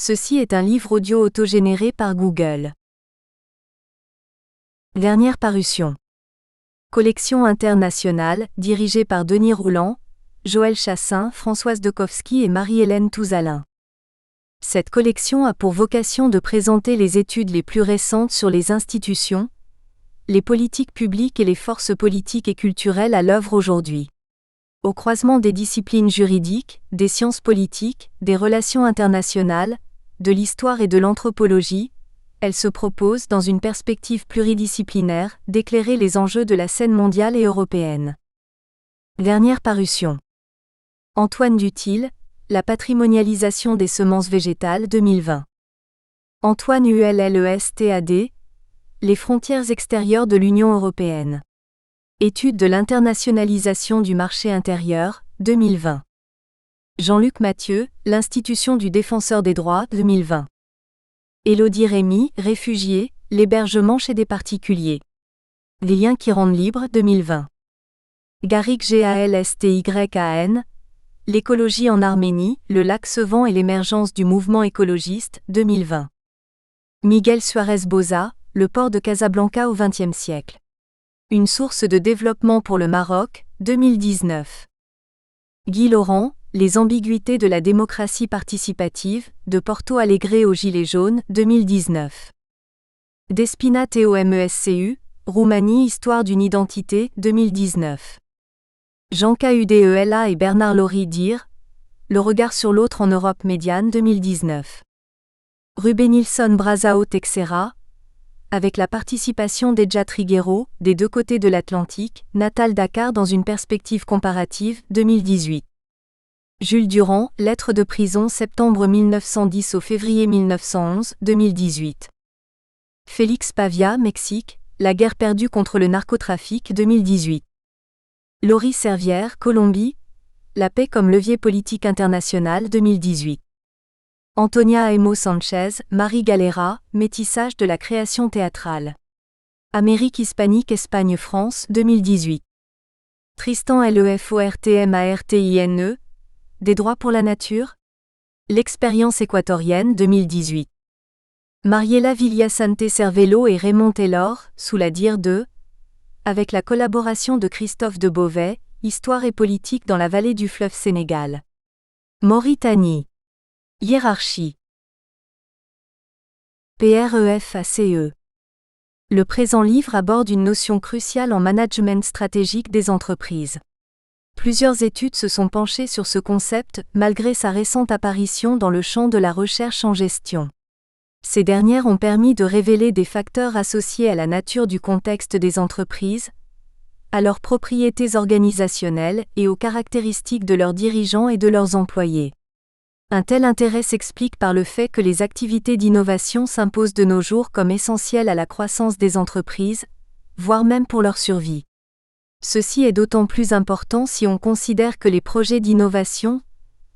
Ceci est un livre audio autogénéré par Google. Dernière parution. Collection internationale, dirigée par Denis Rouland, Joël Chassin, Françoise Dekowski et Marie-Hélène Touzalin. Cette collection a pour vocation de présenter les études les plus récentes sur les institutions, les politiques publiques et les forces politiques et culturelles à l'œuvre aujourd'hui. Au croisement des disciplines juridiques, des sciences politiques, des relations internationales, de l'histoire et de l'anthropologie, elle se propose, dans une perspective pluridisciplinaire, d'éclairer les enjeux de la scène mondiale et européenne. Dernière parution. Antoine Dutil, La patrimonialisation des semences végétales 2020. Antoine Ullestad, Les frontières extérieures de l'Union européenne. Étude de l'internationalisation du marché intérieur, 2020. Jean-Luc Mathieu, L'Institution du défenseur des droits, 2020. Élodie Rémy, Réfugiés, l'hébergement chez des particuliers. Les liens qui rendent libre, 2020. Garik Galstyan, L'écologie en Arménie, le lac Sevan et l'émergence du mouvement écologiste, 2020. Miguel Suárez Boza, Le port de Casablanca au XXe siècle. Une source de développement pour le Maroc, 2019. Guy Laurent, Les ambiguïtés de la démocratie participative, de Porto Alegre aux Gilets jaunes, 2019. Despina Tomescu, Roumanie, histoire d'une identité, 2019. Jean Kudela et Bernard Laurie dire, Le regard sur l'autre en Europe médiane, 2019. Rubenilson Brazao Texera, avec la participation d'Edja Triguero, des deux côtés de l'Atlantique, Natal Dakar dans une perspective comparative, 2018. Jules Durand, Lettres de prison septembre 1910 au février 1911, 2018. Félix Pavia, Mexique, La guerre perdue contre le narcotrafic, 2018. Laurie Servière, Colombie, La paix comme levier politique international, 2018. Antonia Emo Sanchez, Marie Galera, Métissage de la création théâtrale. Amérique hispanique Espagne-France, 2018. Tristan Lefortmartine, Des droits pour la nature. L'expérience équatorienne, 2018. Mariela Villasante Cervello et Raymond Taylor, Sous la dire de, avec la collaboration de Christophe de Beauvais, Histoire et politique dans la vallée du fleuve Sénégal. Mauritanie. Hiérarchie. PREFACE. Le présent livre aborde une notion cruciale en management stratégique des entreprises. Plusieurs études se sont penchées sur ce concept, malgré sa récente apparition dans le champ de la recherche en gestion. Ces dernières ont permis de révéler des facteurs associés à la nature du contexte des entreprises, à leurs propriétés organisationnelles et aux caractéristiques de leurs dirigeants et de leurs employés. Un tel intérêt s'explique par le fait que les activités d'innovation s'imposent de nos jours comme essentielles à la croissance des entreprises, voire même pour leur survie. Ceci est d'autant plus important si on considère que les projets d'innovation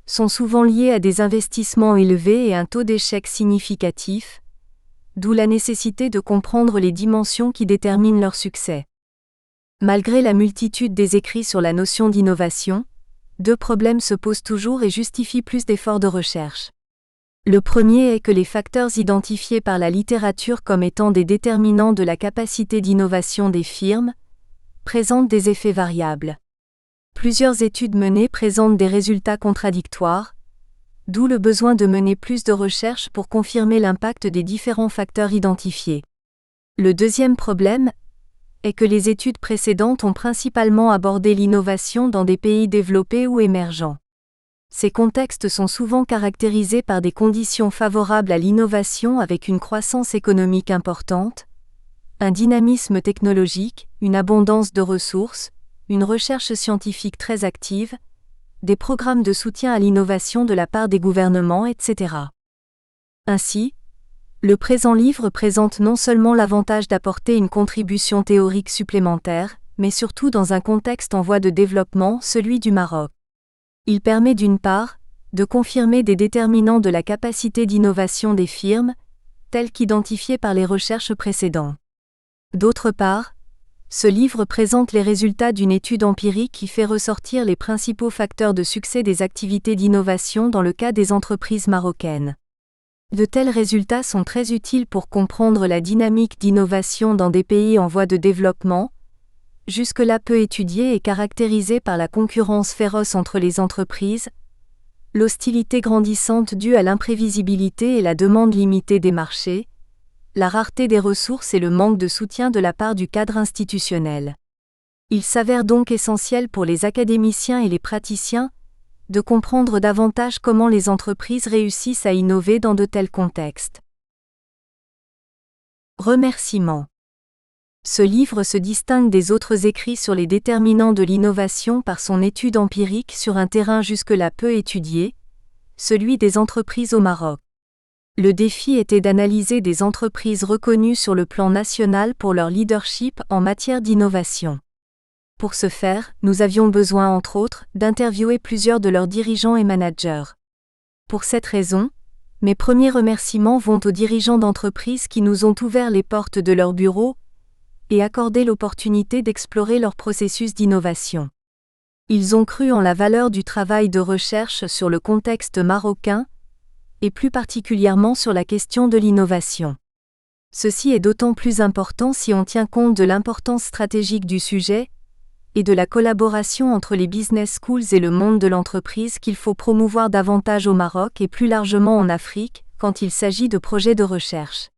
sont souvent liés à des investissements élevés et un taux d'échec significatif, d'où la nécessité de comprendre les dimensions qui déterminent leur succès. Malgré la multitude des écrits sur la notion d'innovation, deux problèmes se posent toujours et justifient plus d'efforts de recherche. Le premier est que les facteurs identifiés par la littérature comme étant des déterminants de la capacité d'innovation des firmes présentent des effets variables. Plusieurs études menées présentent des résultats contradictoires, d'où le besoin de mener plus de recherches pour confirmer l'impact des différents facteurs identifiés. Le deuxième problème est que les études précédentes ont principalement abordé l'innovation dans des pays développés ou émergents. Ces contextes sont souvent caractérisés par des conditions favorables à l'innovation avec une croissance économique importante, un dynamisme technologique, une abondance de ressources, une recherche scientifique très active, des programmes de soutien à l'innovation de la part des gouvernements, etc. Ainsi, le présent livre présente non seulement l'avantage d'apporter une contribution théorique supplémentaire, mais surtout dans un contexte en voie de développement, celui du Maroc. Il permet d'une part, de confirmer des déterminants de la capacité d'innovation des firmes, tels qu'identifiés par les recherches précédentes. D'autre part, ce livre présente les résultats d'une étude empirique qui fait ressortir les principaux facteurs de succès des activités d'innovation dans le cas des entreprises marocaines. De tels résultats sont très utiles pour comprendre la dynamique d'innovation dans des pays en voie de développement, jusque-là peu étudiée et caractérisée par la concurrence féroce entre les entreprises, l'hostilité grandissante due à l'imprévisibilité et la demande limitée des marchés, la rareté des ressources et le manque de soutien de la part du cadre institutionnel. Il s'avère donc essentiel pour les académiciens et les praticiens de comprendre davantage comment les entreprises réussissent à innover dans de tels contextes. Remerciements. Ce livre se distingue des autres écrits sur les déterminants de l'innovation par son étude empirique sur un terrain jusque-là peu étudié, celui des entreprises au Maroc. Le défi était d'analyser des entreprises reconnues sur le plan national pour leur leadership en matière d'innovation. Pour ce faire, nous avions besoin entre autres d'interviewer plusieurs de leurs dirigeants et managers. Pour cette raison, mes premiers remerciements vont aux dirigeants d'entreprises qui nous ont ouvert les portes de leurs bureaux et accordé l'opportunité d'explorer leur processus d'innovation. Ils ont cru en la valeur du travail de recherche sur le contexte marocain, et plus particulièrement sur la question de l'innovation. Ceci est d'autant plus important si on tient compte de l'importance stratégique du sujet, et de la collaboration entre les business schools et le monde de l'entreprise qu'il faut promouvoir davantage au Maroc et plus largement en Afrique, quand il s'agit de projets de recherche.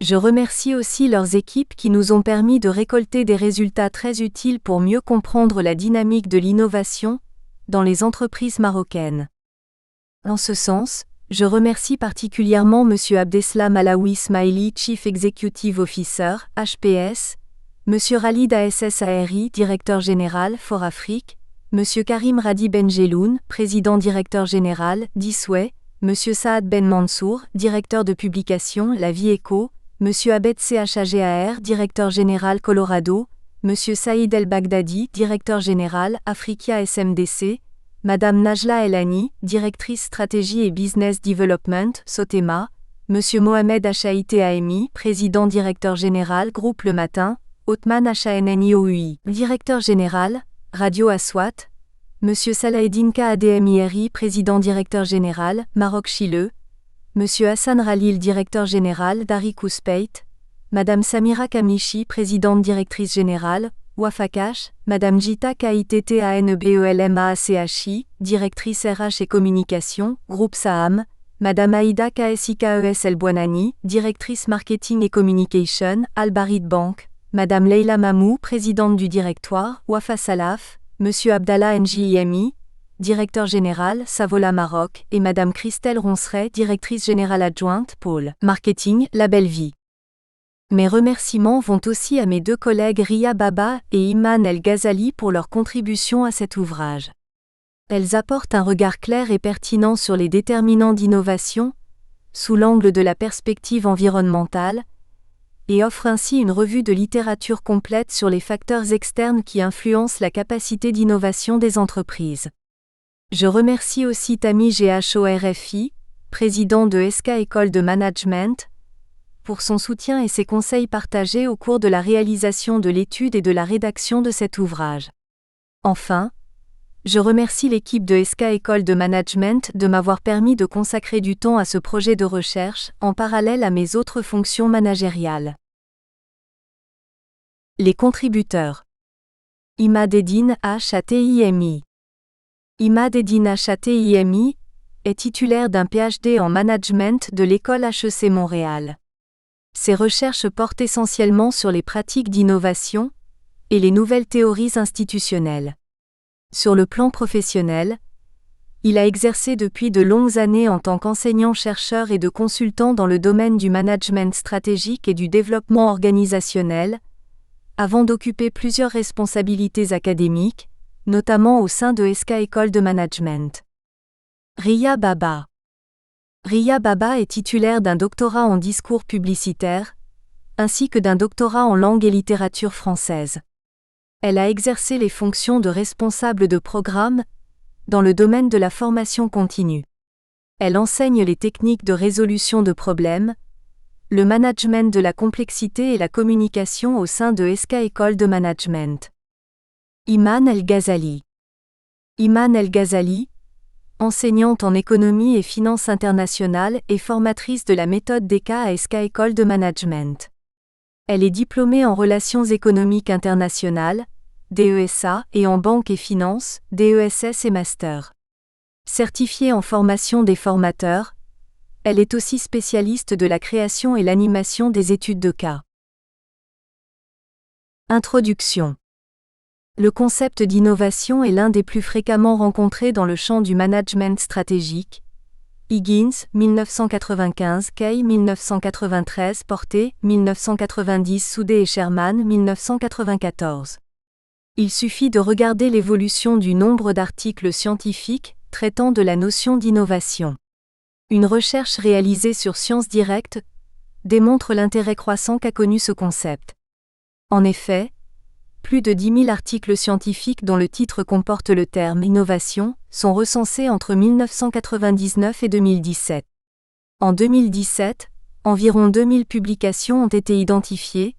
Je remercie aussi leurs équipes qui nous ont permis de récolter des résultats très utiles pour mieux comprendre la dynamique de l'innovation dans les entreprises marocaines. En ce sens, je remercie particulièrement M. Abdeslam Alaoui Smaili, Chief Executive Officer, HPS, M. Khalid Assari, Directeur Général, For Afrique, M. Karim Radi Benjeloun, Président-Directeur Général, Disway, M. Saad Ben Mansour, Directeur de Publication, La Vie Éco, M. Abed Chagar, Directeur Général Colorado, M. Saïd El Baghdadi, Directeur Général, Africa SMDC, Madame Najla Elani, Directrice Stratégie et Business Development, Sotema, M. Mohamed Achaïte Aemi, Président-Directeur Général, Groupe Le Matin, Othman HANNIOUI, Directeur Général, Radio Aswat, M. Salaheddin KADMIRI, Président-Directeur Général, Maroc Chile, M. Hassan Ralil, Directeur Général, Dari Kouspeit, Madame Samira Kamichi, Présidente-Directrice Générale, Wafakash, Madame Jita KITT ANBELMAACHI, Directrice RH et Communication, Groupe Saham, Madame Aïda KSIKES El Bouanani, Directrice Marketing et Communication, Al Barid Bank, Madame Leila Mamou, Présidente du Directoire, Wafa Salaf, Monsieur Abdallah NJIMI, Directeur Général, Savola Maroc, et Madame Christelle Ronceret, Directrice Générale Adjointe, Pôle Marketing, La Belle Vie. Mes remerciements vont aussi à mes deux collègues Ria Baba et Iman El Ghazali pour leur contribution à cet ouvrage. Elles apportent un regard clair et pertinent sur les déterminants d'innovation, sous l'angle de la perspective environnementale, et offrent ainsi une revue de littérature complète sur les facteurs externes qui influencent la capacité d'innovation des entreprises. Je remercie aussi Tami GHORFI, président de SK École de Management, pour son soutien et ses conseils partagés au cours de la réalisation de l'étude et de la rédaction de cet ouvrage. Enfin, je remercie l'équipe de SK École de Management de m'avoir permis de consacrer du temps à ce projet de recherche, en parallèle à mes autres fonctions managériales. Les contributeurs. Imadeddine HATIMI. Imadeddine HATIMI est titulaire d'un PhD en management de l'école HEC Montréal. Ses recherches portent essentiellement sur les pratiques d'innovation et les nouvelles théories institutionnelles. Sur le plan professionnel, il a exercé depuis de longues années en tant qu'enseignant-chercheur et de consultant dans le domaine du management stratégique et du développement organisationnel, avant d'occuper plusieurs responsabilités académiques, notamment au sein de SK École de Management. Ria Baba. Ria Baba est titulaire d'un doctorat en discours publicitaire, ainsi que d'un doctorat en langue et littérature française. Elle a exercé les fonctions de responsable de programme dans le domaine de la formation continue. Elle enseigne les techniques de résolution de problèmes, le management de la complexité et la communication au sein de SK École de Management. Iman El Ghazali. Iman El Ghazali, enseignante en économie et finance internationale et formatrice de la méthode DECA à ESCA École de Management. Elle est diplômée en Relations économiques internationales, DESA, et en Banque et Finance, DESS et Master. Certifiée en formation des formateurs, elle est aussi spécialiste de la création et l'animation des études de cas. Introduction. Le concept d'innovation est l'un des plus fréquemment rencontrés dans le champ du management stratégique. Higgins, 1995, Kay, 1993, Porté, 1990, Soudé et Sherman, 1994. Il suffit de regarder l'évolution du nombre d'articles scientifiques traitant de la notion d'innovation. Une recherche réalisée sur Science Direct démontre l'intérêt croissant qu'a connu ce concept. En effet, plus de 10 000 articles scientifiques dont le titre comporte le terme « innovation » sont recensés entre 1999 et 2017. En 2017, environ 2000 publications ont été identifiées,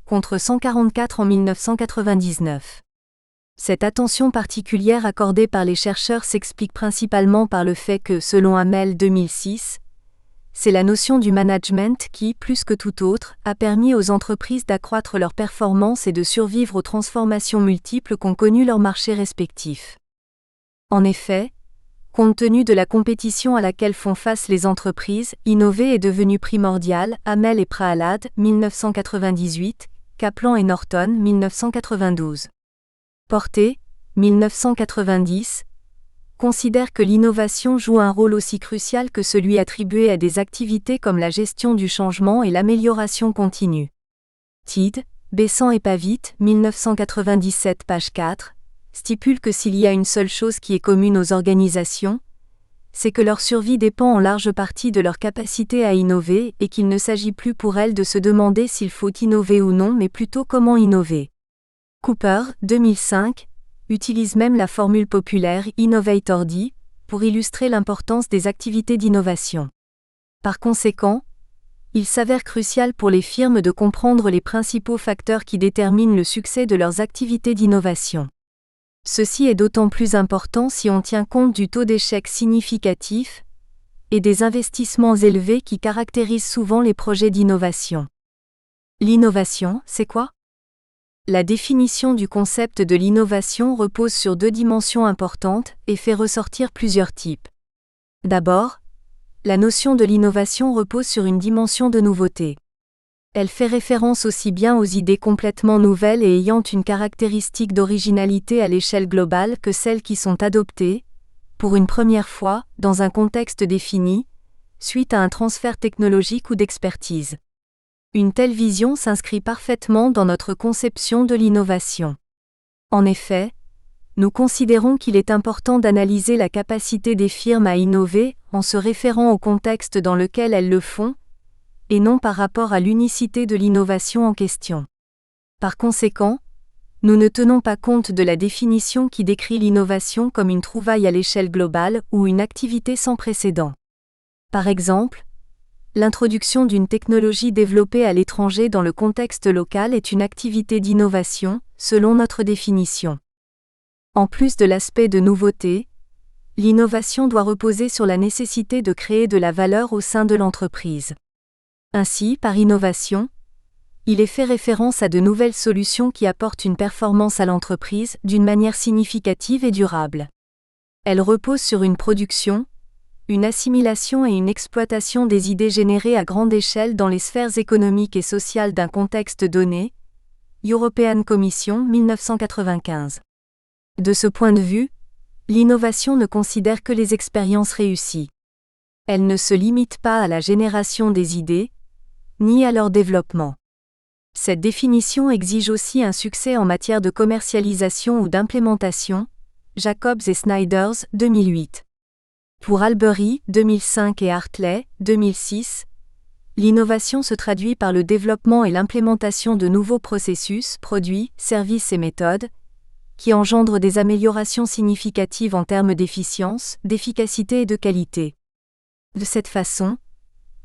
contre 144 en 1999. Cette attention particulière accordée par les chercheurs s'explique principalement par le fait que, selon Hamel 2006, c'est la notion du management qui, plus que tout autre, a permis aux entreprises d'accroître leurs performances et de survivre aux transformations multiples qu'ont connues leurs marchés respectifs. En effet, compte tenu de la compétition à laquelle font face les entreprises, innover est devenu primordial. Hamel et Prahalad, 1998, Kaplan et Norton, 1992. Porté, 1990, considère que l'innovation joue un rôle aussi crucial que celui attribué à des activités comme la gestion du changement et l'amélioration continue. Tidd, Besant et Pavitt, 1997, page 4, stipule que s'il y a une seule chose qui est commune aux organisations, c'est que leur survie dépend en large partie de leur capacité à innover et qu'il ne s'agit plus pour elles de se demander s'il faut innover ou non mais plutôt comment innover. Cooper, 2005, utilise même la formule populaire « Innovator D » pour illustrer l'importance des activités d'innovation. Par conséquent, il s'avère crucial pour les firmes de comprendre les principaux facteurs qui déterminent le succès de leurs activités d'innovation. Ceci est d'autant plus important si on tient compte du taux d'échec significatif et des investissements élevés qui caractérisent souvent les projets d'innovation. L'innovation, c'est quoi ? La définition du concept de l'innovation repose sur deux dimensions importantes et fait ressortir plusieurs types. D'abord, la notion de l'innovation repose sur une dimension de nouveauté. Elle fait référence aussi bien aux idées complètement nouvelles et ayant une caractéristique d'originalité à l'échelle globale que celles qui sont adoptées, pour une première fois, dans un contexte défini, suite à un transfert technologique ou d'expertise. Une telle vision s'inscrit parfaitement dans notre conception de l'innovation. En effet, nous considérons qu'il est important d'analyser la capacité des firmes à innover en se référant au contexte dans lequel elles le font, et non par rapport à l'unicité de l'innovation en question. Par conséquent, nous ne tenons pas compte de la définition qui décrit l'innovation comme une trouvaille à l'échelle globale ou une activité sans précédent. Par exemple, l'introduction d'une technologie développée à l'étranger dans le contexte local est une activité d'innovation, selon notre définition. En plus de l'aspect de nouveauté, l'innovation doit reposer sur la nécessité de créer de la valeur au sein de l'entreprise. Ainsi, par innovation, il est fait référence à de nouvelles solutions qui apportent une performance à l'entreprise d'une manière significative et durable. Elle repose sur une production, une assimilation et une exploitation des idées générées à grande échelle dans les sphères économiques et sociales d'un contexte donné. European Commission, 1995. De ce point de vue, l'innovation ne considère que les expériences réussies. Elle ne se limite pas à la génération des idées, ni à leur développement. Cette définition exige aussi un succès en matière de commercialisation ou d'implémentation. Jacobs et Snyders, 2008. Pour Albery, 2005 et Hartley, 2006, l'innovation se traduit par le développement et l'implémentation de nouveaux processus, produits, services et méthodes, qui engendrent des améliorations significatives en termes d'efficience, d'efficacité et de qualité. De cette façon,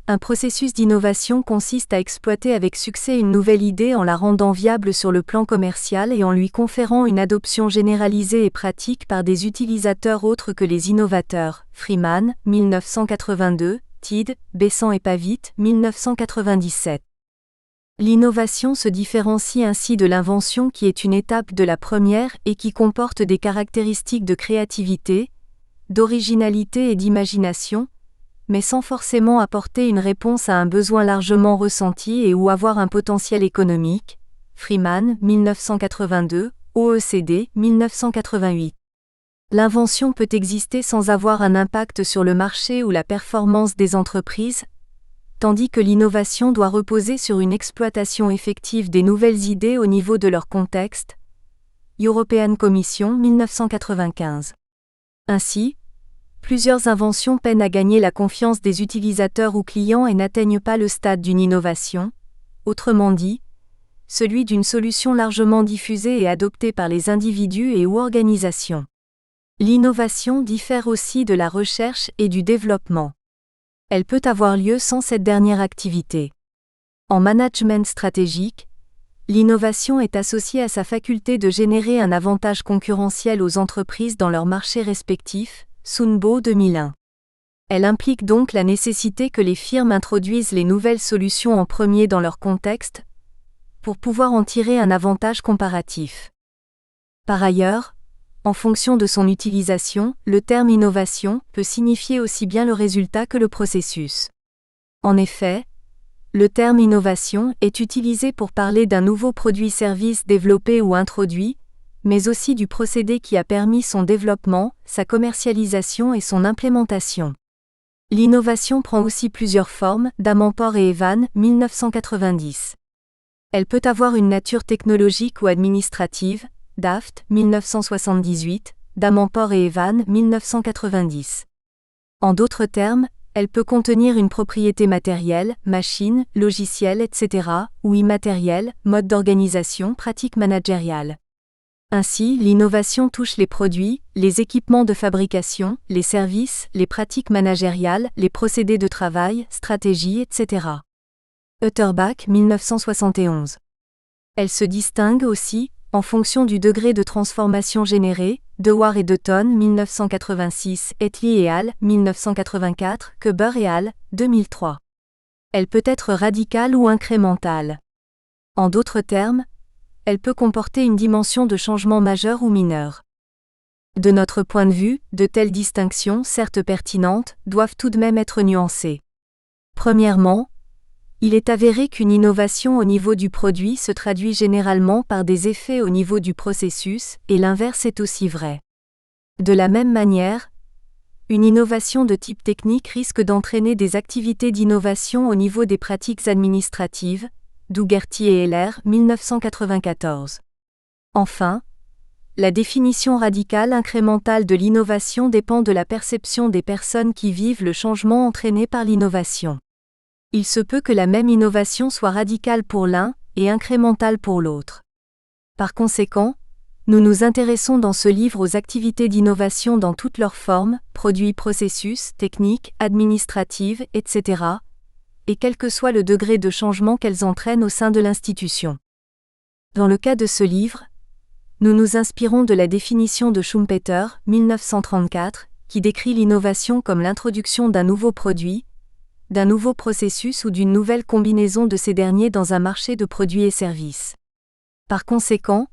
Un processus d'innovation consiste à exploiter avec succès une nouvelle idée en la rendant viable sur le plan commercial et en lui conférant une adoption généralisée et pratique par des utilisateurs autres que les innovateurs. Freeman, 1982, Tiede, Besant et Pavitt, 1997. L'innovation se différencie ainsi de l'invention qui est une étape de la première et qui comporte des caractéristiques de créativité, d'originalité et d'imagination, mais sans forcément apporter une réponse à un besoin largement ressenti et ou avoir un potentiel économique. Freeman, 1982, OECD, 1988. L'invention peut exister sans avoir un impact sur le marché ou la performance des entreprises, tandis que l'innovation doit reposer sur une exploitation effective des nouvelles idées au niveau de leur contexte. European Commission, 1995. Ainsi, plusieurs inventions peinent à gagner la confiance des utilisateurs ou clients et n'atteignent pas le stade d'une innovation, autrement dit, celui d'une solution largement diffusée et adoptée par les individus et ou organisations. L'innovation diffère aussi de la recherche et du développement. Elle peut avoir lieu sans cette dernière activité. En management stratégique, l'innovation est associée à sa faculté de générer un avantage concurrentiel aux entreprises dans leurs marchés respectifs. Sunbo 2001. Elle implique donc la nécessité que les firmes introduisent les nouvelles solutions en premier dans leur contexte, pour pouvoir en tirer un avantage comparatif. Par ailleurs, en fonction de son utilisation, le terme innovation peut signifier aussi bien le résultat que le processus. En effet, le terme innovation est utilisé pour parler d'un nouveau produit-service développé ou introduit, mais aussi du procédé qui a permis son développement, sa commercialisation et son implémentation. L'innovation prend aussi plusieurs formes. Davenport et Evan, 1990. Elle peut avoir une nature technologique ou administrative. Daft, 1978, Davenport et Evan, 1990. En d'autres termes, elle peut contenir une propriété matérielle, machine, logiciel, etc., ou immatérielle, mode d'organisation, pratique managériale. Ainsi, l'innovation touche les produits, les équipements de fabrication, les services, les pratiques managériales, les procédés de travail, stratégies, etc. Utterbach, 1971. Elle se distingue aussi, en fonction du degré de transformation généré, Dewar et Dutton, 1986, Etley et al., 1984, Kuber et al., 2003. Elle peut être radicale ou incrémentale. En d'autres termes, elle peut comporter une dimension de changement majeur ou mineur. De notre point de vue, de telles distinctions, certes pertinentes, doivent tout de même être nuancées. Premièrement, il est avéré qu'une innovation au niveau du produit se traduit généralement par des effets au niveau du processus, et l'inverse est aussi vrai. De la même manière, une innovation de type technique risque d'entraîner des activités d'innovation au niveau des pratiques administratives, Dougherty et Heller, 1994. Enfin, la définition radicale incrémentale de l'innovation dépend de la perception des personnes qui vivent le changement entraîné par l'innovation. Il se peut que la même innovation soit radicale pour l'un et incrémentale pour l'autre. Par conséquent, nous nous intéressons dans ce livre aux activités d'innovation dans toutes leurs formes, produits, processus, techniques, administratives, etc., et quel que soit le degré de changement qu'elles entraînent au sein de l'institution. Dans le cas de ce livre, nous nous inspirons de la définition de Schumpeter, 1934, qui décrit l'innovation comme l'introduction d'un nouveau produit, d'un nouveau processus ou d'une nouvelle combinaison de ces derniers dans un marché de produits et services. Par conséquent,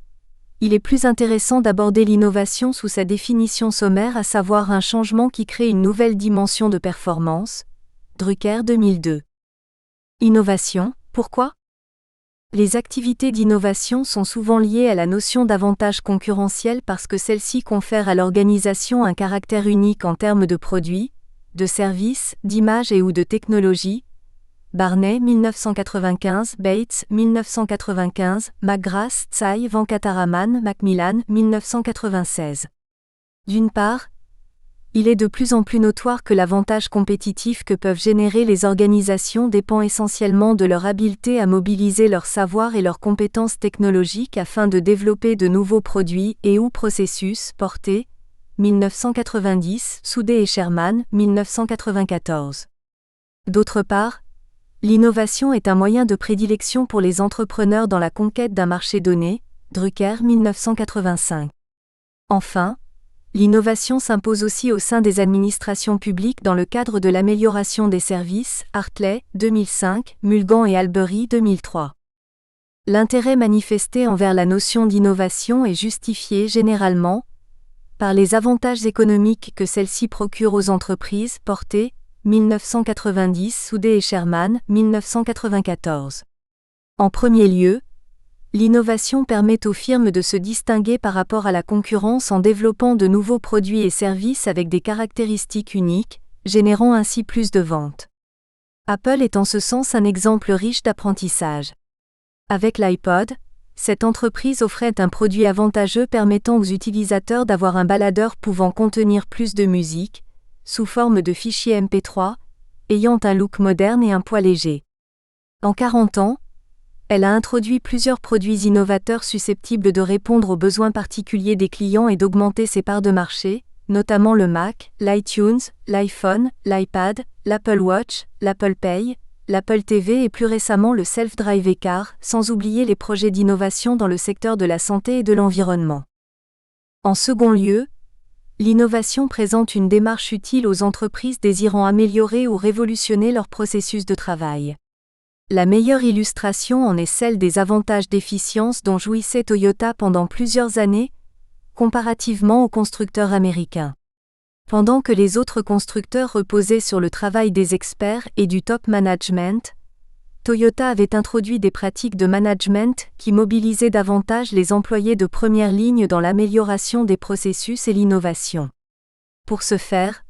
il est plus intéressant d'aborder l'innovation sous sa définition sommaire, à savoir un changement qui crée une nouvelle dimension de performance. Drucker 2002. Innovation, pourquoi ? Les activités d'innovation sont souvent liées à la notion d'avantage concurrentiel parce que celle-ci confère à l'organisation un caractère unique en termes de produits, de services, d'image et ou de technologie. Barney, 1995, Bates, 1995, McGrath, Tsai, Venkataraman, Macmillan, 1996. D'une part, il est de plus en plus notoire que l'avantage compétitif que peuvent générer les organisations dépend essentiellement de leur habileté à mobiliser leur savoir et leurs compétences technologiques afin de développer de nouveaux produits et ou processus. Porté, 1990, Soudé et Sherman, 1994. D'autre part, L'innovation est un moyen de prédilection pour les entrepreneurs dans la conquête d'un marché donné, Drucker 1985. Enfin, l'innovation s'impose aussi au sein des administrations publiques dans le cadre de l'amélioration des services, Hartley, 2005, Mulgan et Albery, 2003. L'intérêt manifesté envers la notion d'innovation est justifié généralement par les avantages économiques que celle-ci procure aux entreprises, Porté, 1990, Soudé et Sherman, 1994. En premier lieu, l'innovation permet aux firmes de se distinguer par rapport à la concurrence en développant de nouveaux produits et services avec des caractéristiques uniques, générant ainsi plus de ventes. Apple est en ce sens un exemple riche d'apprentissage. Avec l'iPod, cette entreprise offrait un produit avantageux permettant aux utilisateurs d'avoir un baladeur pouvant contenir plus de musique, sous forme de fichiers MP3, ayant un look moderne et un poids léger. En 40 ans, elle a introduit plusieurs produits innovateurs susceptibles de répondre aux besoins particuliers des clients et d'augmenter ses parts de marché, notamment le Mac, l'iTunes, l'iPhone, l'iPad, l'Apple Watch, l'Apple Pay, l'Apple TV et plus récemment le Self-Driving Car, sans oublier les projets d'innovation dans le secteur de la santé et de l'environnement. En second lieu, l'innovation présente une démarche utile aux entreprises désirant améliorer ou révolutionner leur processus de travail. La meilleure illustration en est celle des avantages d'efficience dont jouissait Toyota pendant plusieurs années, comparativement aux constructeurs américains. Pendant que les autres constructeurs reposaient sur le travail des experts et du top management, Toyota avait introduit des pratiques de management qui mobilisaient davantage les employés de première ligne dans l'amélioration des processus et l'innovation. Pour ce faire,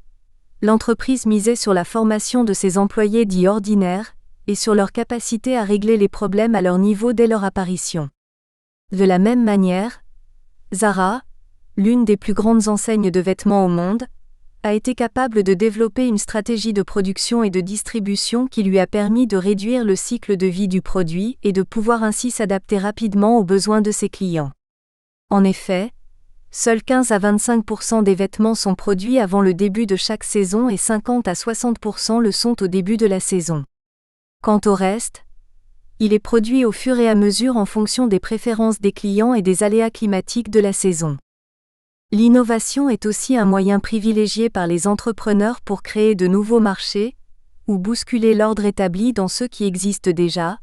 l'entreprise misait sur la formation de ses employés dits ordinaires et sur leur capacité à régler les problèmes à leur niveau dès leur apparition. De la même manière, Zara, l'une des plus grandes enseignes de vêtements au monde, a été capable de développer une stratégie de production et de distribution qui lui a permis de réduire le cycle de vie du produit et de pouvoir ainsi s'adapter rapidement aux besoins de ses clients. En effet, seuls 15 à 25% des vêtements sont produits avant le début de chaque saison et 50 à 60% le sont au début de la saison. Quant au reste, il est produit au fur et à mesure en fonction des préférences des clients et des aléas climatiques de la saison. L'innovation est aussi un moyen privilégié par les entrepreneurs pour créer de nouveaux marchés, ou bousculer l'ordre établi dans ceux qui existent déjà.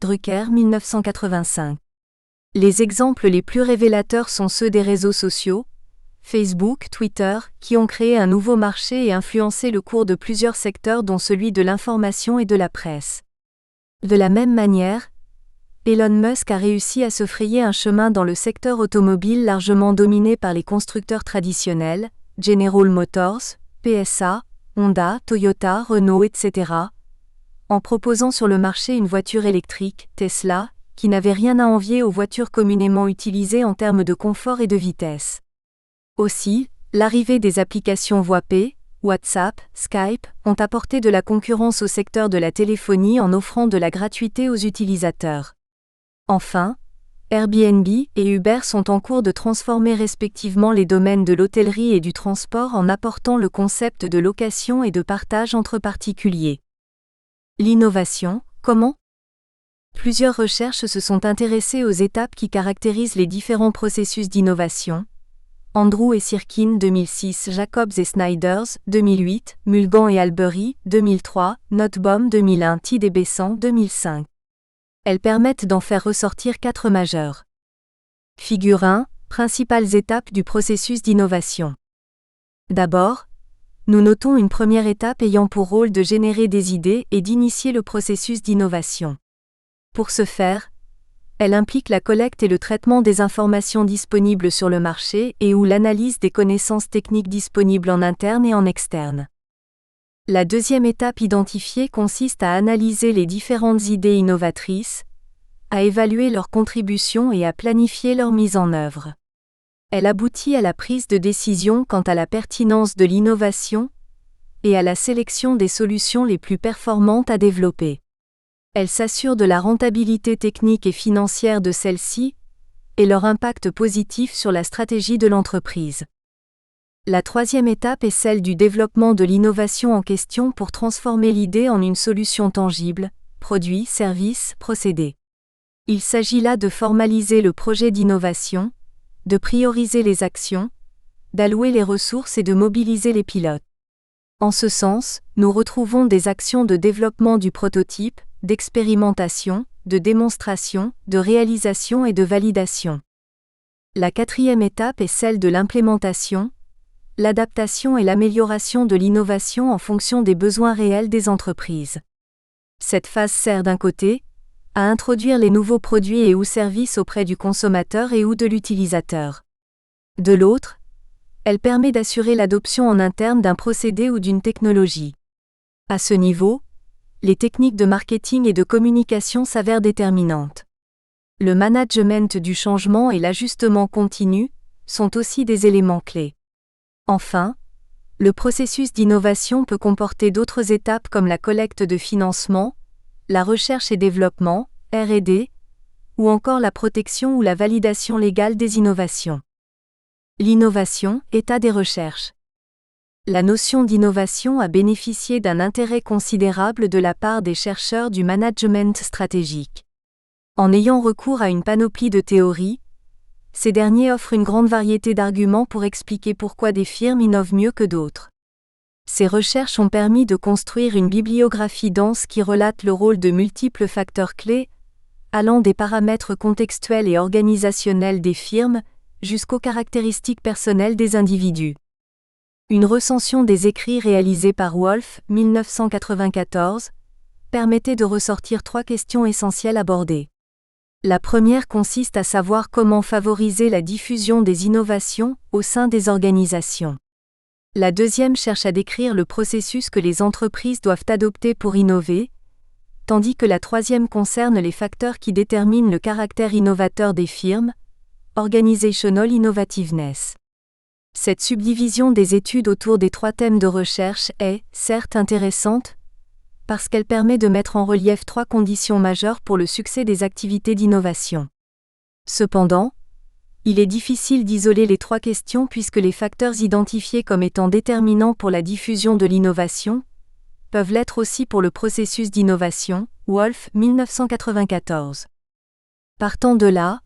Drucker 1985. Les exemples les plus révélateurs sont ceux des réseaux sociaux, Facebook, Twitter, qui ont créé un nouveau marché et influencé le cours de plusieurs secteurs dont celui de l'information et de la presse. De la même manière, Elon Musk a réussi à se frayer un chemin dans le secteur automobile largement dominé par les constructeurs traditionnels, General Motors, PSA, Honda, Toyota, Renault, etc., en proposant sur le marché une voiture électrique, Tesla, qui n'avait rien à envier aux voitures communément utilisées en termes de confort et de vitesse. Aussi, l'arrivée des applications VoIP, WhatsApp, Skype, ont apporté de la concurrence au secteur de la téléphonie en offrant de la gratuité aux utilisateurs. Enfin, Airbnb et Uber sont en cours de transformer respectivement les domaines de l'hôtellerie et du transport en apportant le concept de location et de partage entre particuliers. L'innovation, comment ? Plusieurs recherches se sont intéressées aux étapes qui caractérisent les différents processus d'innovation. Andrew et Sirkin 2006, Jacobs et Snyders 2008, Mulgan et Albery 2003, Nottebohm 2001, Tid et Besant 2005. Elles permettent d'en faire ressortir 4 majeures. Figure 1, principales étapes du processus d'innovation. D'abord, nous notons une première étape ayant pour rôle de générer des idées et d'initier le processus d'innovation. Pour ce faire, elle implique la collecte et le traitement des informations disponibles sur le marché et ou l'analyse des connaissances techniques disponibles en interne et en externe. La deuxième étape identifiée consiste à analyser les différentes idées innovatrices, à évaluer leurs contributions et à planifier leur mise en œuvre. Elle aboutit à la prise de décision quant à la pertinence de l'innovation et à la sélection des solutions les plus performantes à développer. Elle s'assure de la rentabilité technique et financière de celle-ci et leur impact positif sur la stratégie de l'entreprise. La troisième étape est celle du développement de l'innovation en question pour transformer l'idée en une solution tangible, produits, services, procédés. Il s'agit là de formaliser le projet d'innovation, de prioriser les actions, d'allouer les ressources et de mobiliser les pilotes. En ce sens, nous retrouvons des actions de développement du prototype, d'expérimentation, de démonstration, de réalisation et de validation. La quatrième étape est celle de l'implémentation, l'adaptation et l'amélioration de l'innovation en fonction des besoins réels des entreprises. Cette phase sert d'un côté à introduire les nouveaux produits et ou services auprès du consommateur et ou de l'utilisateur. De l'autre, elle permet d'assurer l'adoption en interne d'un procédé ou d'une technologie. À ce niveau, les techniques de marketing et de communication s'avèrent déterminantes. Le management du changement et l'ajustement continu sont aussi des éléments clés. Enfin, le processus d'innovation peut comporter d'autres étapes comme la collecte de financement, la recherche et développement, R&D, ou encore la protection ou la validation légale des innovations. L'innovation, état des recherches. La notion d'innovation a bénéficié d'un intérêt considérable de la part des chercheurs du management stratégique. En ayant recours à une panoplie de théories, ces derniers offrent une grande variété d'arguments pour expliquer pourquoi des firmes innovent mieux que d'autres. Ces recherches ont permis de construire une bibliographie dense qui relate le rôle de multiples facteurs clés, allant des paramètres contextuels et organisationnels des firmes jusqu'aux caractéristiques personnelles des individus. Une recension des écrits réalisée par Wolf, 1994, permettait de ressortir 3 questions essentielles abordées. La première consiste à savoir comment favoriser la diffusion des innovations au sein des organisations. La deuxième cherche à décrire le processus que les entreprises doivent adopter pour innover, tandis que la troisième concerne les facteurs qui déterminent le caractère innovateur des firmes, Organizational Innovativeness. Cette subdivision des études autour des 3 thèmes de recherche est, certes intéressante, parce qu'elle permet de mettre en relief 3 conditions majeures pour le succès des activités d'innovation. Cependant, il est difficile d'isoler les 3 questions puisque les facteurs identifiés comme étant déterminants pour la diffusion de l'innovation peuvent l'être aussi pour le processus d'innovation, Wolf, 1994. Partant de là,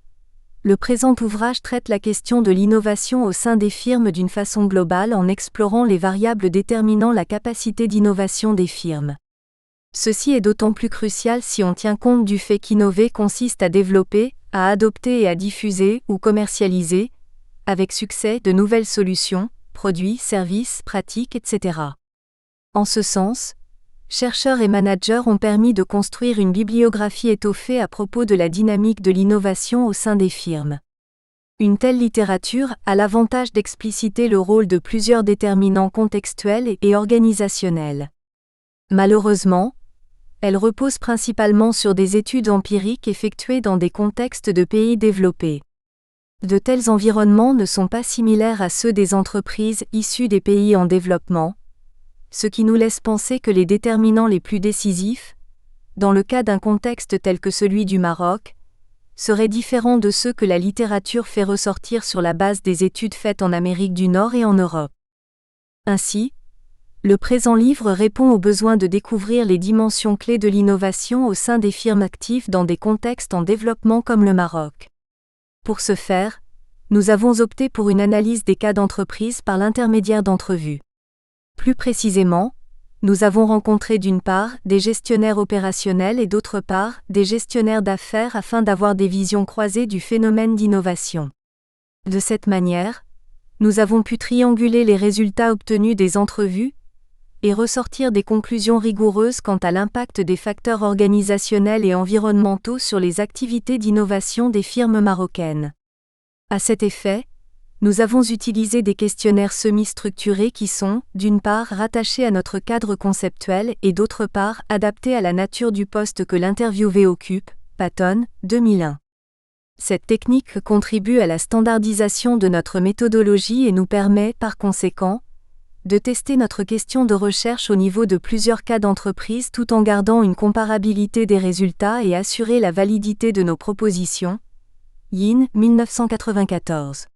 le présent ouvrage traite la question de l'innovation au sein des firmes d'une façon globale en explorant les variables déterminant la capacité d'innovation des firmes. Ceci est d'autant plus crucial si on tient compte du fait qu'innover consiste à développer, à adopter et à diffuser ou commercialiser, avec succès, de nouvelles solutions, produits, services, pratiques, etc. En ce sens, chercheurs et managers ont permis de construire une bibliographie étoffée à propos de la dynamique de l'innovation au sein des firmes. Une telle littérature a l'avantage d'expliciter le rôle de plusieurs déterminants contextuels et organisationnels. Malheureusement, elle repose principalement sur des études empiriques effectuées dans des contextes de pays développés. De tels environnements ne sont pas similaires à ceux des entreprises issues des pays en développement, ce qui nous laisse penser que les déterminants les plus décisifs, dans le cas d'un contexte tel que celui du Maroc, seraient différents de ceux que la littérature fait ressortir sur la base des études faites en Amérique du Nord et en Europe. Ainsi, le présent livre répond au besoin de découvrir les dimensions clés de l'innovation au sein des firmes actives dans des contextes en développement comme le Maroc. Pour ce faire, nous avons opté pour une analyse des cas d'entreprise par l'intermédiaire d'entrevues. Plus précisément, nous avons rencontré d'une part des gestionnaires opérationnels et d'autre part des gestionnaires d'affaires afin d'avoir des visions croisées du phénomène d'innovation. De cette manière, nous avons pu trianguler les résultats obtenus des entrevues et ressortir des conclusions rigoureuses quant à l'impact des facteurs organisationnels et environnementaux sur les activités d'innovation des firmes marocaines. À cet effet, nous avons utilisé des questionnaires semi-structurés qui sont, d'une part, rattachés à notre cadre conceptuel et d'autre part, adaptés à la nature du poste que l'interviewé occupe, Patton, 2001. Cette technique contribue à la standardisation de notre méthodologie et nous permet, par conséquent, de tester notre question de recherche au niveau de plusieurs cas d'entreprise tout en gardant une comparabilité des résultats et assurer la validité de nos propositions. Yin, 1994.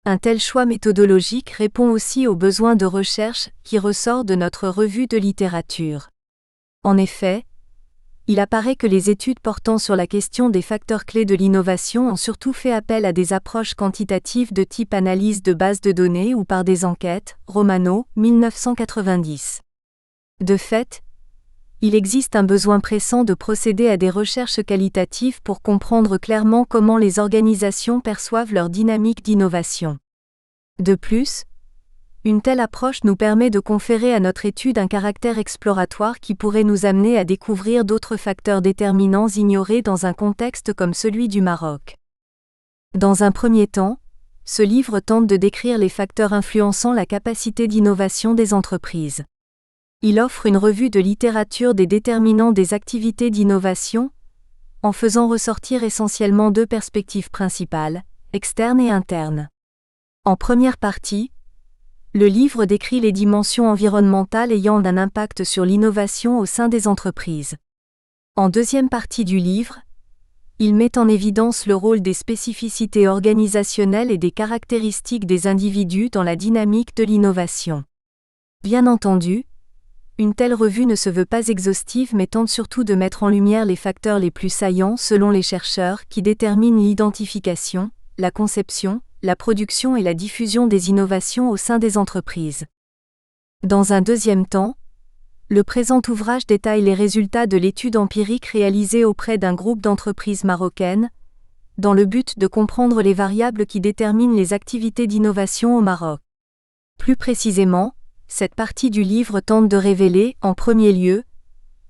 Un tel choix méthodologique répond aussi aux besoins de recherche qui ressortent de notre revue de littérature. En effet, Il apparaît que les études portant sur la question des facteurs clés de l'innovation ont surtout fait appel à des approches quantitatives de type analyse de bases de données ou par des enquêtes, Romano, 1990. De fait, il existe un besoin pressant de procéder à des recherches qualitatives pour comprendre clairement comment les organisations perçoivent leur dynamique d'innovation. De plus, une telle approche nous permet de conférer à notre étude un caractère exploratoire qui pourrait nous amener à découvrir d'autres facteurs déterminants ignorés dans un contexte comme celui du Maroc. Dans un premier temps, ce livre tente de décrire les facteurs influençant la capacité d'innovation des entreprises. Il offre une revue de littérature des déterminants des activités d'innovation, en faisant ressortir essentiellement deux perspectives principales, externes et internes. En première partie, le livre décrit les dimensions environnementales ayant un impact sur l'innovation au sein des entreprises. En deuxième partie du livre, il met en évidence le rôle des spécificités organisationnelles et des caractéristiques des individus dans la dynamique de l'innovation. Bien entendu, une telle revue ne se veut pas exhaustive mais tente surtout de mettre en lumière les facteurs les plus saillants selon les chercheurs qui déterminent l'identification, la conception, la production et la diffusion des innovations au sein des entreprises. Dans un deuxième temps, le présent ouvrage détaille les résultats de l'étude empirique réalisée auprès d'un groupe d'entreprises marocaines, dans le but de comprendre les variables qui déterminent les activités d'innovation au Maroc. Plus précisément, cette partie du livre tente de révéler, en premier lieu,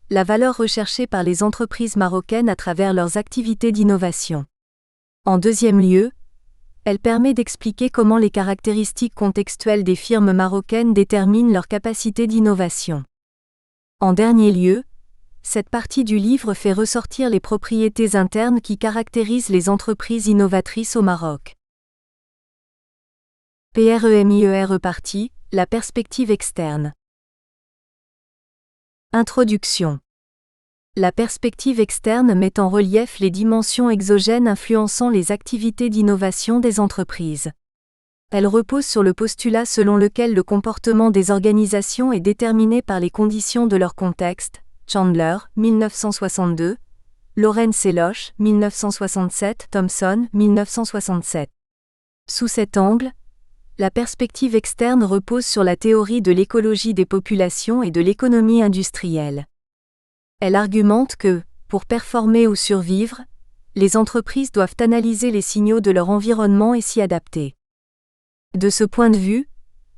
la valeur recherchée par les entreprises marocaines à travers leurs activités d'innovation. En deuxième lieu, elle permet d'expliquer comment les caractéristiques contextuelles des firmes marocaines déterminent leur capacité d'innovation. En dernier lieu, cette partie du livre fait ressortir les propriétés internes qui caractérisent les entreprises innovatrices au Maroc. PREMIERE partie, la perspective externe. Introduction. La perspective externe met en relief les dimensions exogènes influençant les activités d'innovation des entreprises. Elle repose sur le postulat selon lequel le comportement des organisations est déterminé par les conditions de leur contexte, Chandler, 1962, Lawrence et Losch, 1967, Thomson, 1967. Sous cet angle, la perspective externe repose sur la théorie de l'écologie des populations et de l'économie industrielle. Elle argumente que, pour performer ou survivre, les entreprises doivent analyser les signaux de leur environnement et s'y adapter. De ce point de vue,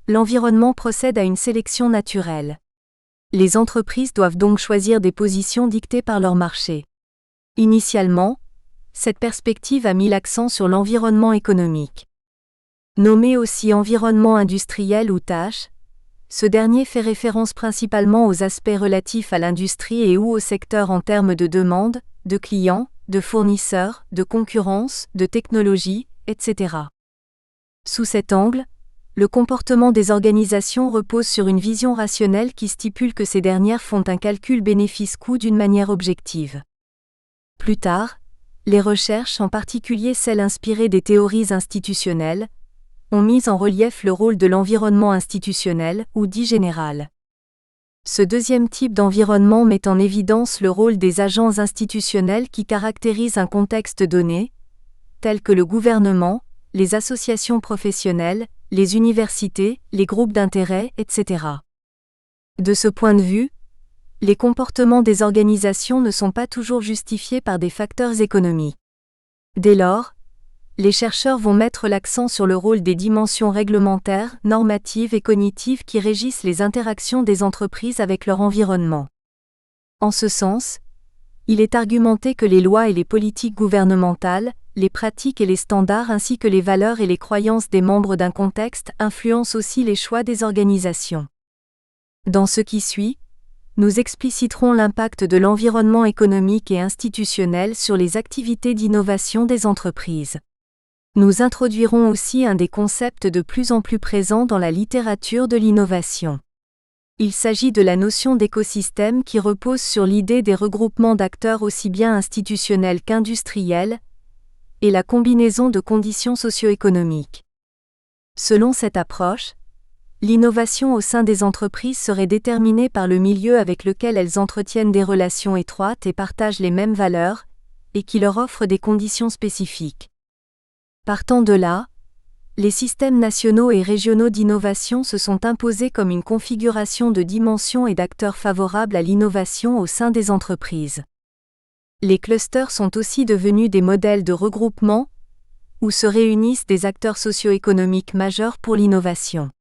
l'environnement procède à une sélection naturelle. Les entreprises doivent donc choisir des positions dictées par leur marché. Initialement, cette perspective a mis l'accent sur l'environnement économique. Nommé aussi environnement industriel ou tâche, ce dernier fait référence principalement aux aspects relatifs à l'industrie et ou au secteur en termes de demande, de clients, de fournisseurs, de concurrence, de technologie, etc. Sous cet angle, le comportement des organisations repose sur une vision rationnelle qui stipule que ces dernières font un calcul bénéfice-coût d'une manière objective. Plus tard, les recherches, en particulier celles inspirées des théories institutionnelles, ont mis en relief le rôle de l'environnement institutionnel, ou dit général. Ce deuxième type d'environnement met en évidence le rôle des agents institutionnels qui caractérisent un contexte donné, tels que le gouvernement, les associations professionnelles, les universités, les groupes d'intérêt, etc. De ce point de vue, les comportements des organisations ne sont pas toujours justifiés par des facteurs économiques. Dès lors, les chercheurs vont mettre l'accent sur le rôle des dimensions réglementaires, normatives et cognitives qui régissent les interactions des entreprises avec leur environnement. En ce sens, il est argumenté que les lois et les politiques gouvernementales, les pratiques et les standards ainsi que les valeurs et les croyances des membres d'un contexte influencent aussi les choix des organisations. Dans ce qui suit, nous expliciterons l'impact de l'environnement économique et institutionnel sur les activités d'innovation des entreprises. Nous introduirons aussi un des concepts de plus en plus présents dans la littérature de l'innovation. Il s'agit de la notion d'écosystème qui repose sur l'idée des regroupements d'acteurs aussi bien institutionnels qu'industriels, et la combinaison de conditions socio-économiques. Selon cette approche, l'innovation au sein des entreprises serait déterminée par le milieu avec lequel elles entretiennent des relations étroites et partagent les mêmes valeurs, et qui leur offre des conditions spécifiques. Partant de là, les systèmes nationaux et régionaux d'innovation se sont imposés comme une configuration de dimensions et d'acteurs favorables à l'innovation au sein des entreprises. Les clusters sont aussi devenus des modèles de regroupement, où se réunissent des acteurs socio-économiques majeurs pour l'innovation.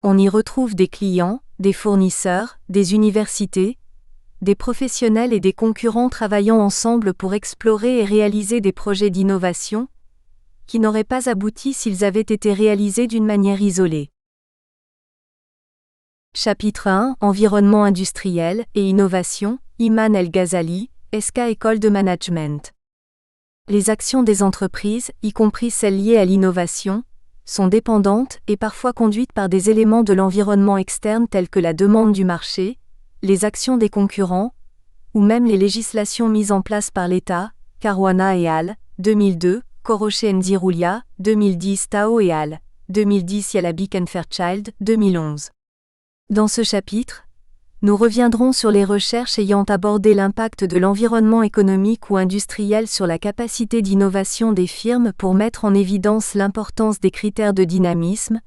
On y retrouve des clients, des fournisseurs, des universités, des professionnels et des concurrents travaillant ensemble pour explorer et réaliser des projets d'innovation, qui n'auraient pas abouti s'ils avaient été réalisés d'une manière isolée. Chapitre 1 Environnement industriel et innovation, Iman El-Ghazali, SK École de Management. Les actions des entreprises, y compris celles liées à l'innovation, sont dépendantes et parfois conduites par des éléments de l'environnement externe tels que la demande du marché, les actions des concurrents, ou même les législations mises en place par l'État, Caruana et al., 2002, Koroche Nziroulia, 2010 Tao et al., 2010 Yalabik and Fairchild, 2011. Dans ce chapitre, nous reviendrons sur les recherches ayant abordé l'impact de l'environnement économique ou industriel sur la capacité d'innovation des firmes pour mettre en évidence l'importance des critères de dynamisme,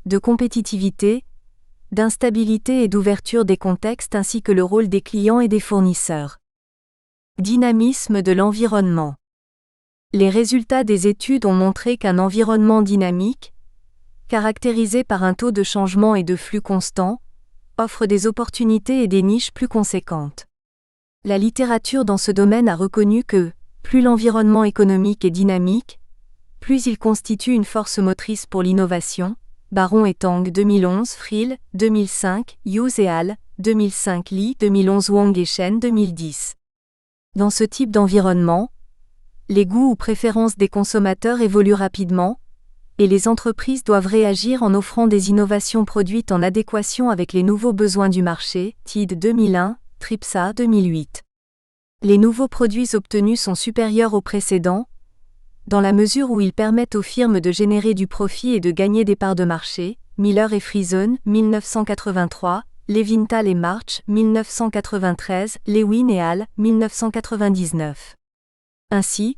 de compétitivité, d'instabilité et d'ouverture des contextes ainsi que le rôle des clients et des fournisseurs. Dynamisme de l'environnement. Les résultats des études ont montré qu'un environnement dynamique, caractérisé par un taux de changement et de flux constants, offre des opportunités et des niches plus conséquentes. La littérature dans ce domaine a reconnu que, plus l'environnement économique est dynamique, plus il constitue une force motrice pour l'innovation. Baron et Tang 2011, Friel, 2005, Hughes et al., 2005 Li, 2011 Wang et Shen 2010. Dans ce type d'environnement, les goûts ou préférences des consommateurs évoluent rapidement, et les entreprises doivent réagir en offrant des innovations produites en adéquation avec les nouveaux besoins du marché, TID 2001, TRIPSA 2008. Les nouveaux produits obtenus sont supérieurs aux précédents, dans la mesure où ils permettent aux firmes de générer du profit et de gagner des parts de marché, Miller et Friesen, 1983, Levinthal et March, 1993, Lewin et al., 1999. Ainsi,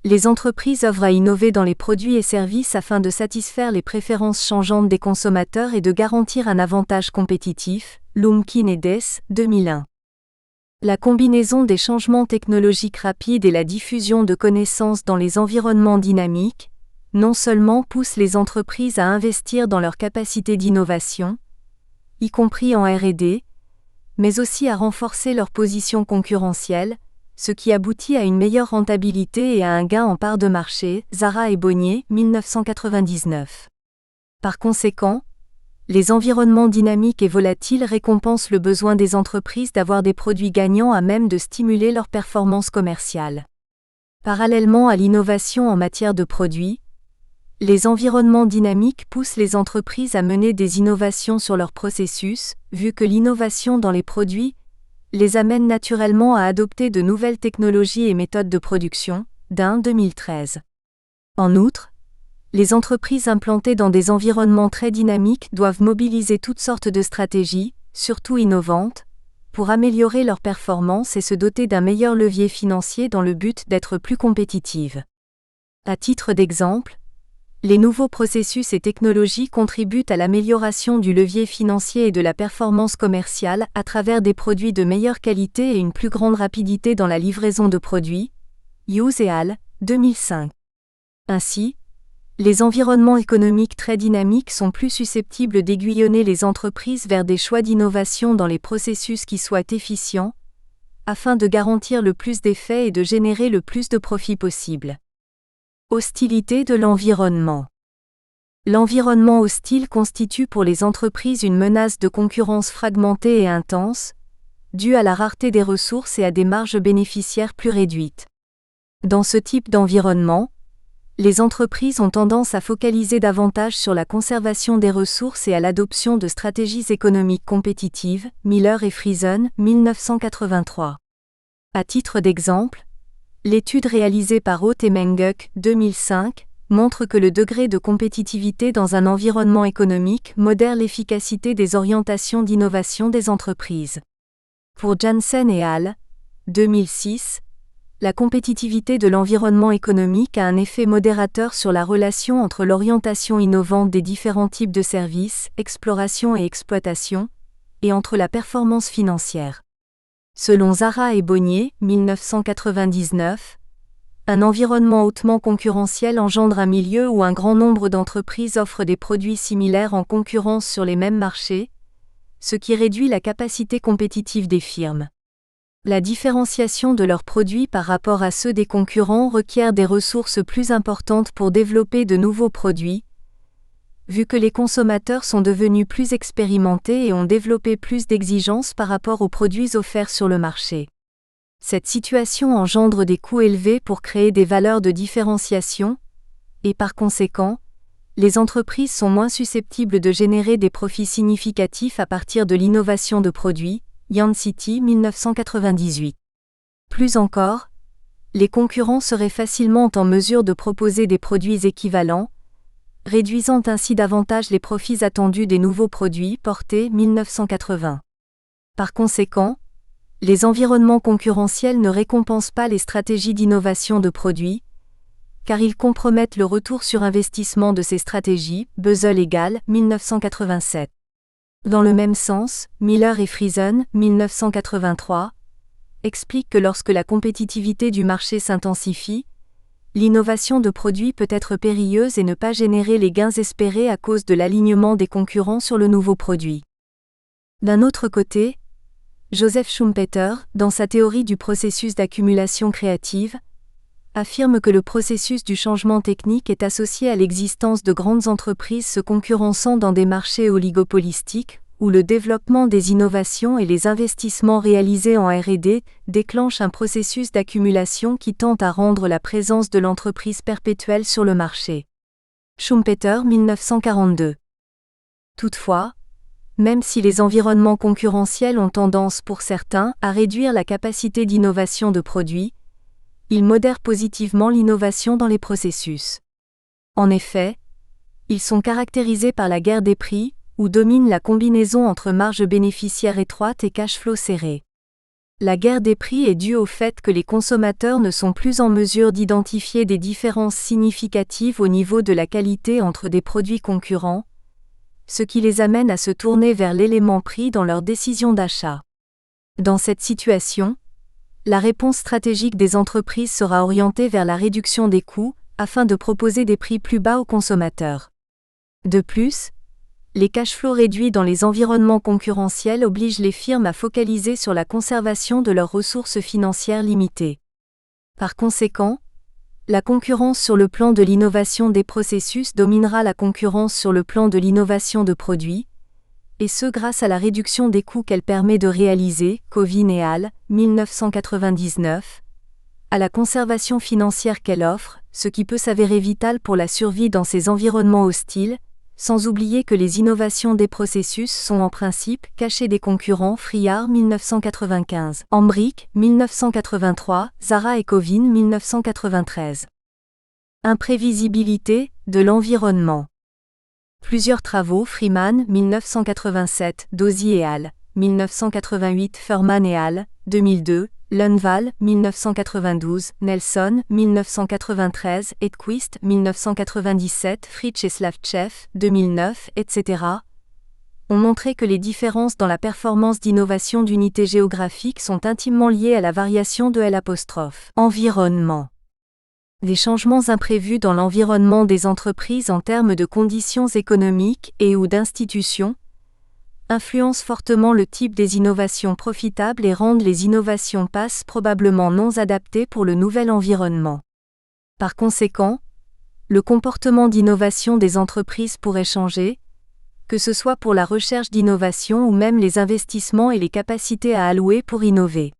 les entreprises œuvrent à innover dans les produits et services afin de satisfaire les préférences changeantes des consommateurs et de garantir un avantage compétitif, Lumpkin et Dess, 2001. La combinaison des changements technologiques rapides et la diffusion de connaissances dans les environnements dynamiques, non seulement pousse les entreprises à investir dans leur capacité d'innovation, y compris en R&D, mais aussi à renforcer leur position concurrentielle, ce qui aboutit à une meilleure rentabilité et à un gain en part de marché, Zara et Bonnier, 1999. Par conséquent, les environnements dynamiques et volatiles récompensent le besoin des entreprises d'avoir des produits gagnants à même de stimuler leur performance commerciale. Parallèlement à l'innovation en matière de produits, les environnements dynamiques poussent les entreprises à mener des innovations sur leurs processus, vu que l'innovation dans les produits les amène naturellement à adopter de nouvelles technologies et méthodes de production, Dain 2013. En outre, les entreprises implantées dans des environnements très dynamiques doivent mobiliser toutes sortes de stratégies, surtout innovantes, pour améliorer leur performance et se doter d'un meilleur levier financier dans le but d'être plus compétitives. À titre d'exemple, les nouveaux processus et technologies contribuent à l'amélioration du levier financier et de la performance commerciale à travers des produits de meilleure qualité et une plus grande rapidité dans la livraison de produits, Hughes et al., 2005. Ainsi, les environnements économiques très dynamiques sont plus susceptibles d'aiguillonner les entreprises vers des choix d'innovation dans les processus qui soient efficients, afin de garantir le plus d'effets et de générer le plus de profit possible. Hostilité de l'environnement. L'environnement hostile constitue pour les entreprises une menace de concurrence fragmentée et intense, due à la rareté des ressources et à des marges bénéficiaires plus réduites. Dans ce type d'environnement, les entreprises ont tendance à focaliser davantage sur la conservation des ressources et à l'adoption de stratégies économiques compétitives, Miller et Friesen, 1983. À titre d'exemple, l'étude réalisée par Haute et Menguk, 2005, montre que le degré de compétitivité dans un environnement économique modère l'efficacité des orientations d'innovation des entreprises. Pour Janssen et al., 2006, la compétitivité de l'environnement économique a un effet modérateur sur la relation entre l'orientation innovante des différents types de services, exploration et exploitation, et entre la performance financière. Selon Zara et Bonnier, 1999, un environnement hautement concurrentiel engendre un milieu où un grand nombre d'entreprises offrent des produits similaires en concurrence sur les mêmes marchés, ce qui réduit la capacité compétitive des firmes. La différenciation de leurs produits par rapport à ceux des concurrents requiert des ressources plus importantes pour développer de nouveaux produits, vu que les consommateurs sont devenus plus expérimentés et ont développé plus d'exigences par rapport aux produits offerts sur le marché. Cette situation engendre des coûts élevés pour créer des valeurs de différenciation, et par conséquent, les entreprises sont moins susceptibles de générer des profits significatifs à partir de l'innovation de produits, Yancity 1998. Plus encore, les concurrents seraient facilement en mesure de proposer des produits équivalents, réduisant ainsi davantage les profits attendus des nouveaux produits portés 1980. Par conséquent, les environnements concurrentiels ne récompensent pas les stratégies d'innovation de produits, car ils compromettent le retour sur investissement de ces stratégies, Beuzle et Gall, 1987. Dans le même sens, Miller et Friesen, 1983, expliquent que lorsque la compétitivité du marché s'intensifie, l'innovation de produits peut être périlleuse et ne pas générer les gains espérés à cause de l'alignement des concurrents sur le nouveau produit. D'un autre côté, Joseph Schumpeter, dans sa théorie du processus d'accumulation créative, affirme que le processus du changement technique est associé à l'existence de grandes entreprises se concurrençant dans des marchés oligopolistiques, où le développement des innovations et les investissements réalisés en R&D déclenchent un processus d'accumulation qui tend à rendre la présence de l'entreprise perpétuelle sur le marché. Schumpeter 1942. Toutefois, même si les environnements concurrentiels ont tendance pour certains à réduire la capacité d'innovation de produits, ils modèrent positivement l'innovation dans les processus. En effet, ils sont caractérisés par la guerre des prix, où domine la combinaison entre marge bénéficiaire étroite et cash flow serré. La guerre des prix est due au fait que les consommateurs ne sont plus en mesure d'identifier des différences significatives au niveau de la qualité entre des produits concurrents, ce qui les amène à se tourner vers l'élément prix dans leur décision d'achat. Dans cette situation, la réponse stratégique des entreprises sera orientée vers la réduction des coûts, afin de proposer des prix plus bas aux consommateurs. De plus, les cash flows réduits dans les environnements concurrentiels obligent les firmes à focaliser sur la conservation de leurs ressources financières limitées. Par conséquent, la concurrence sur le plan de l'innovation des processus dominera la concurrence sur le plan de l'innovation de produits, et ce grâce à la réduction des coûts qu'elle permet de réaliser, Covin et al., 1999, à la conservation financière qu'elle offre, ce qui peut s'avérer vital pour la survie dans ces environnements hostiles, sans oublier que les innovations des processus sont en principe cachées des concurrents. Friard 1995, Hambrick 1983, Zara et Covin 1993. Imprévisibilité de l'environnement. Plusieurs travaux Freeman 1987, Dozy et al., 1988, Furman et al., 2002, Lundvall 1992, Nelson 1993, Edquist 1997, Fritsch et Slavtchev 2009, etc. ont montré que les différences dans la performance d'innovation d'unités géographiques sont intimement liées à la variation de l'environnement. Les changements imprévus dans l'environnement des entreprises en termes de conditions économiques et/ou d'institutions influencent fortement le type des innovations profitables et rendent les innovations passes probablement non adaptées pour le nouvel environnement. Par conséquent, le comportement d'innovation des entreprises pourrait changer, que ce soit pour la recherche d'innovation ou même les investissements et les capacités à allouer pour innover.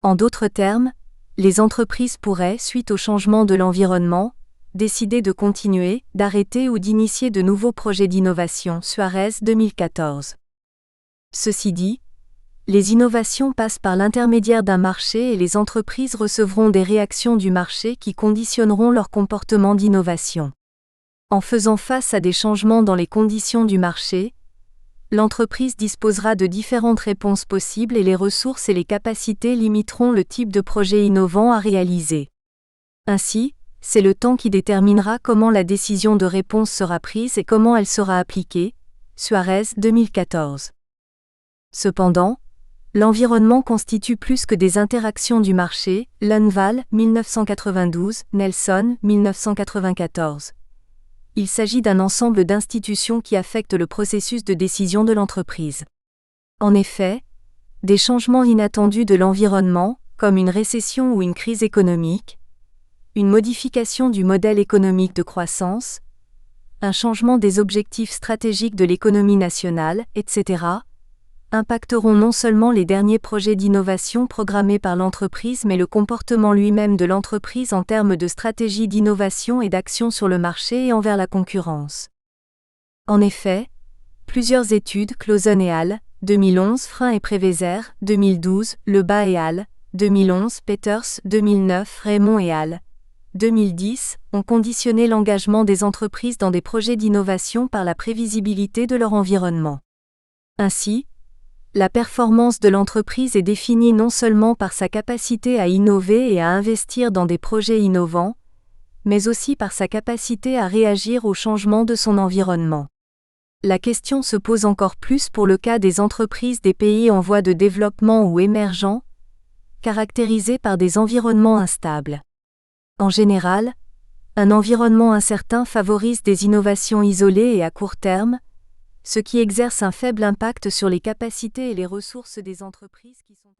En d'autres termes, les entreprises pourraient, suite au changement de l'environnement, décider de continuer, d'arrêter ou d'initier de nouveaux projets d'innovation. Suarez 2014. Ceci dit, Les innovations passent par l'intermédiaire d'un marché et les entreprises recevront des réactions du marché qui conditionneront leur comportement d'innovation. En faisant face à des changements dans les conditions du marché, l'entreprise disposera de différentes réponses possibles et les ressources et les capacités limiteront le type de projet innovant à réaliser. Ainsi, c'est le temps qui déterminera comment la décision de réponse sera prise et comment elle sera appliquée. Suarez, 2014. Cependant, l'environnement constitue plus que des interactions du marché. Lundvall, 1992, Nelson, 1994. Il s'agit d'un ensemble d'institutions qui affectent le processus de décision de l'entreprise. En effet, des changements inattendus de l'environnement, comme une récession ou une crise économique, une modification du modèle économique de croissance, un changement des objectifs stratégiques de l'économie nationale, etc., impacteront non seulement les derniers projets d'innovation programmés par l'entreprise mais le comportement lui-même de l'entreprise en termes de stratégie d'innovation et d'action sur le marché et envers la concurrence. En effet, plusieurs études, Clausen et al., 2011, Frein et Prévézère, 2012, Lebas et al., 2011, Peters, 2009, Raymond et al., 2010, ont conditionné l'engagement des entreprises dans des projets d'innovation par la prévisibilité de leur environnement. Ainsi, la performance de l'entreprise est définie non seulement par sa capacité à innover et à investir dans des projets innovants, mais aussi par sa capacité à réagir aux changements de son environnement. La question se pose encore plus pour le cas des entreprises des pays en voie de développement ou émergents, caractérisés par des environnements instables. En général, un environnement incertain favorise des innovations isolées et à court terme, ce qui exerce un faible impact sur les capacités et les ressources des entreprises qui sont...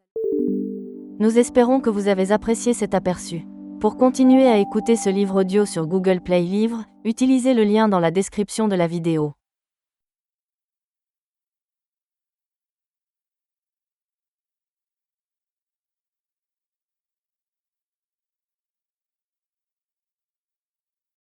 Nous espérons que vous avez apprécié cet aperçu. Pour continuer à écouter ce livre audio sur Google Play Livres, utilisez le lien dans la description de la vidéo.